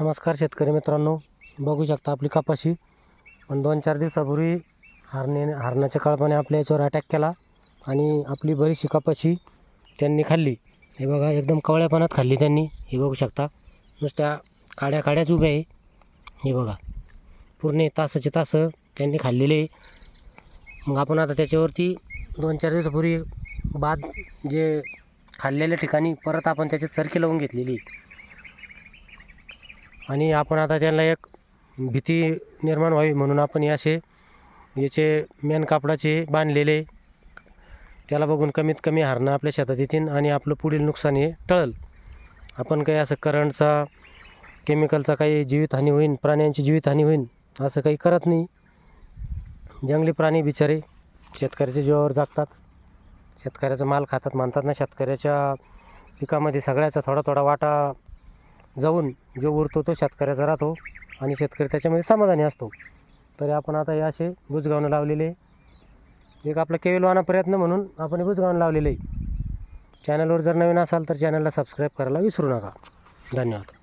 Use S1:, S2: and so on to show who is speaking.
S1: नमस्कार शेतकरी मित्रांनो, बघू शकता आपली कपाशी. पण 2-4 दिवसापूर्वी हरणाच्या कळपाने आपल्या याच्यावर अटॅक केला आणि आपली बरीचशी कपाशी त्यांनी खाल्ली. हे बघा, एकदम कवळ्यापणात खाल्ली त्यांनी. हे बघू शकता, नुसत्या काड्याच उभ्या आहे. हे बघा, पूर्ण तासाचे तास त्यांनी खाल्लेले. मग आपण आता त्याच्यावरती 2-4 दिवसापूर्वी बाद जे खाल्लेल्या ठिकाणी परत आपण त्याच्यात सरकी लावून घेतलेली आणि आपण आता त्यांना एक भीती निर्माण व्हावी म्हणून आपण याचे मेन कापडाचे बांधलेले. त्याला बघून कमीत कमी हरणं आपल्या शेतात येतील आणि आपलं पुढील नुकसान हे टळेल. आपण काही असं करंटचा, केमिकलचा काही जीवितहानी होईल, प्राण्यांची जीवितहानी होईल असं काही करत नाही. जंगली प्राणी बिचारे शेतकऱ्याच्या जीवावर जगतात, शेतकऱ्याचा माल खातात. म्हणतात ना, शेतकऱ्याच्या पिकामध्ये सगळ्याचा थोडा थोडा वाटा जाऊन जो उरतो तो शेतकऱ्याचा राहतो आणि शेतकरी त्याच्यामध्ये समाधानी असतो. तरी आपण आता हे असे बुजगावणं लावलेले, एक आपला केविलवाना प्रयत्न म्हणून आपण हे बुजगावणं लावलेले. चॅनलवर जर नवीन असाल तर चॅनलला सबस्क्राईब करायला विसरू नका. धन्यवाद.